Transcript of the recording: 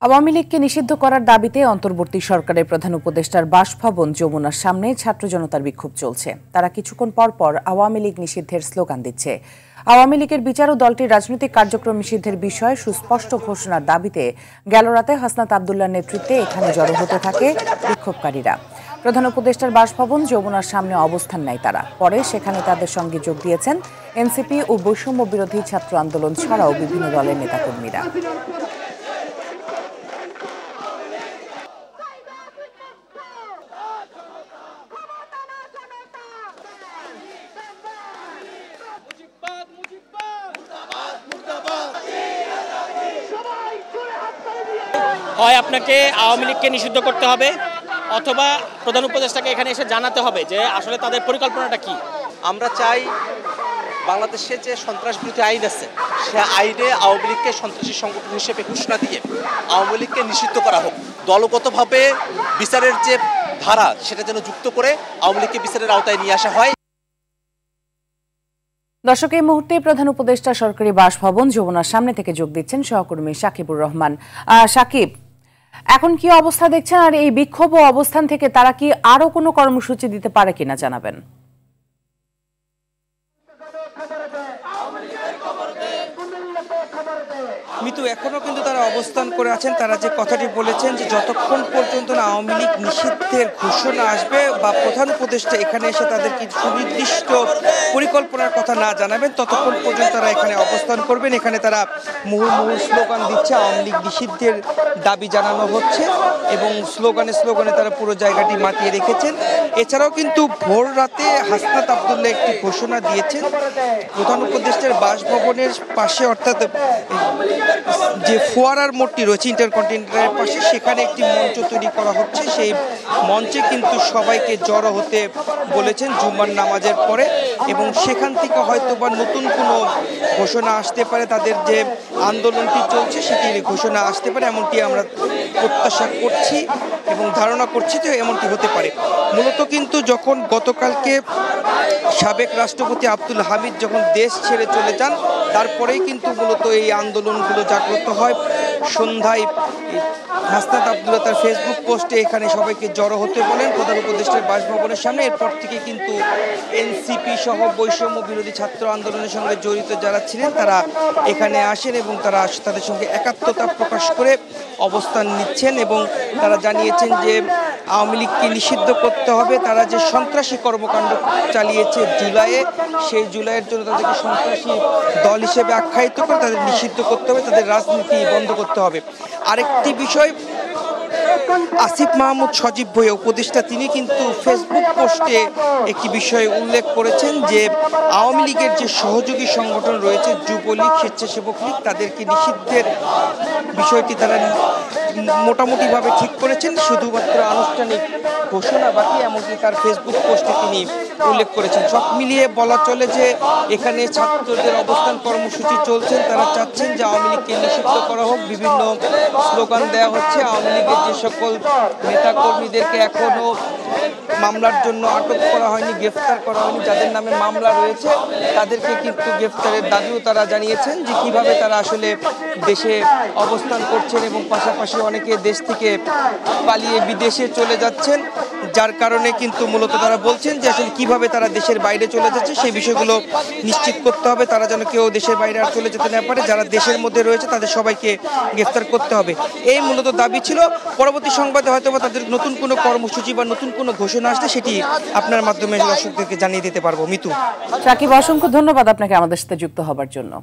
আওয়ামী লীগকে নিষিদ্ধ করার দাবিতে অন্তর্বর্তী সরকারের প্রধান উপদেষ্টার বাসভবন যমুনার সামনে ছাত্র জনতার বিক্ষোভ চলছে। তারা কিছুক্ষণ পর পর আওয়ামী লীগ নিষিদ্ধের স্লোগান দিচ্ছে। আওয়ামী লীগের বিচার ও দলটির রাজনৈতিক কার্যক্রম নিষিদ্ধের বিষয়ে সুস্পষ্ট ঘোষণার দাবিতে গেল রাতে হাসনাত আবদুল্লাহর নেতৃত্বে এখানে জড়ো হতে থাকে বিক্ষোভকারীরা। প্রধান উপদেষ্টার বাসভবন যমুনার সামনে অবস্থান নেয় তারা। পরে সেখানে তাদের সঙ্গে যোগ দিয়েছেন এনসিপি ও বৈষম্য বিরোধী ছাত্র আন্দোলন ছাড়াও বিভিন্ন দলের নেতাকর্মীরা। হয় আপনাকে আওয়ামী লীগকে নিষিদ্ধ করতে হবে অথবা প্রধান উপদেষ্টাকে এখানে এসে জানাতে হবে যে আসলে তাদের পরিকল্পনাটা কি। আমরা চাই বাংলাদেশে যে সন্ত্রাস বিরোধী আইন আছে সে আইনে আওয়ামী লীগকে সন্ত্রাসী সংগঠন হিসেবে ঘোষণা দিয়ে আওয়ামী লীগকে নিষিদ্ধ করা হোক। দলগতভাবে বিচারের যে ধারা সেটা যেন যুক্ত করে আওয়ামী লীগকে বিচারের আওতায় নিয়ে আসা হয়। দর্শক, এই মুহূর্তে প্রধান উপদেষ্টা সরকারি বাসভবন যমুনার সামনে থেকে যোগ দিচ্ছেন সহকর্মী সাকিবুর রহমান। সাকিব, এখন কি অবস্থা দেখছেন, আর এই বিক্ষোভ ও অবস্থান থেকে তারা কি আরো কোনো কর্মসূচি দিতে পারে কিনা জানাবেন। মিতু, এখনো কিন্তু তারা অবস্থান করে আছেন। তারা যে কথাটি বলেছেন যে যতক্ষণ পর্যন্ত না আওয়ামী লীগ নিষিদ্ধের ঘোষণা আসবে বা প্রধান উপদেষ্টা এখানে এসে তাদেরকে সুনির্দিষ্ট পরিকল্পনার কথা না জানাবেন ততক্ষণ পর্যন্ত তারা এখানে অবস্থান করবেন। এখানে তারা মুহুর্মুহু স্লোগান দিচ্ছে, আওয়ামী লীগ নিষিদ্ধের দাবি জানানো হচ্ছে এবং স্লোগানে স্লোগানে তারা পুরো জায়গাটি মাতিয়ে রেখেছেন। এছাড়াও কিন্তু ভোর রাতে হাসনাত আবদুল্লাহ একটি ঘোষণা দিয়েছেন প্রধান উপদেষ্টার বাসভবনের পাশে, অর্থাৎ যে ফোয়ারার মোড়টি রয়েছে ইন্টারকন্টিনেন্টালের পাশে, সেখানে একটি মঞ্চ তৈরি করা হচ্ছে। সেই মঞ্চে কিন্তু সবাইকে জড়ো হতে বলেছেন জুম্মার নামাজের পরে এবং সেখান থেকে হয়তো বা নতুন কোনো ঘোষণা আসতে পারে। তাদের যে আন্দোলনটি চলছে সেটির ঘোষণা আসতে পারে, এমনটি আমরা প্রত্যাশা করছি এবং ধারণা করছি যে এমনটি হতে পারে। মূলত কিন্তু যখন গতকালকে সাবেক রাষ্ট্রপতি আব্দুল হামিদ যখন দেশ ছেড়ে চলে যান তারপরেই কিন্তু মূলত এই আন্দোলনগুলো জাগ্রত হয়। সন্ধ্যায় হাসনাত আবদুল্লাহ তার ফেসবুক পোস্টে এখানে সবাইকে জড়ো হতে বলেন প্রধান উপদেষ্টার বাসভবনের সামনে। এরপর থেকে কিন্তু এনসিপি সহ বৈষম্য বিরোধী ছাত্র আন্দোলনের সঙ্গে জড়িত যারা ছিলেন তারা এখানে আসেন এবং তারা তাদের সঙ্গে একাত্মতা প্রকাশ করে অবস্থান নিচ্ছেন এবং তারা জানিয়েছেন যে আওয়ামী লীগকে নিষিদ্ধ করতে হবে। তারা যে সন্ত্রাসী কর্মকাণ্ড চালিয়েছে জুলাইয়ে, সেই জুলাইয়ের জন্য তাদেরকে সন্ত্রাসী দল হিসেবে আখ্যায়িত করে তাদের নিষিদ্ধ করতে হবে, তাদের রাজনীতি বন্ধ করতে হবে। আরেকটি বিষয়, আসিফ মাহমুদ সজীব ভূঁইয়া উপদেষ্টা তিনি কিন্তু ফেসবুক পোস্টে একটি বিষয় উল্লেখ করেছেন যে আওয়ামী লীগের যে সহযোগী সংগঠন রয়েছে যুবলীগ, স্বেচ্ছাসেবক লীগ, তাদেরকে নিষিদ্ধের বিষয়টি তারা মোটামুটিভাবে ঠিক করেছেন, শুধুমাত্র আনুষ্ঠানিক ঘোষণা বাকি, এমনকি তার ফেসবুক পোস্টে তিনি উল্লেখ করেছেন। সব মিলিয়ে বলা চলে যে এখানে ছাত্রদের অবস্থান কর্মসূচি চলছেন। তারা চাচ্ছেন যে আওয়ামী লীগকে নিষিদ্ধ করা হোক। বিভিন্ন স্লোগান দেওয়া হচ্ছে। আওয়ামী লীগের যে সকল নেতাকর্মীদেরকে এখনও মামলার জন্য আটক করা হয়নি, গ্রেফতার করা হয়নি, যাদের নামে মামলা রয়েছে তাদেরকে কিন্তু গ্রেফতারের দাবিও তারা জানিয়েছেন যে কিভাবে তারা আসলে দেশে অবস্থান করছেন এবং পাশাপাশি অনেকে দেশ থেকে পালিয়ে বিদেশে চলে যাচ্ছেন, যার কারণে কিন্তু মূলত তারা বলছেন যে আসলে কিভাবে তারা দেশের বাইরে চলে যাচ্ছে সেই বিষয়গুলো নিশ্চিত করতে হবে। তারা যেন কেউ দেশের বাইরে আর চলে যেতে না পারে, যারা দেশের মধ্যে রয়েছে তাদের সবাইকে গ্রেফতার করতে হবে, এই মূলত দাবি ছিল। পরবর্তী সংবাদে হয়তো বা তাদের নতুন কোনো কর্মসূচি বা নতুন কোনো ঘোষণা আসলে সেটি আপনার মাধ্যমে দর্শকদেরকে জানিয়ে দিতে পারবো। মিতু। সাকিব, অসংখ্য ধন্যবাদ আপনাকে আমাদের সাথে যুক্ত হবার জন্য।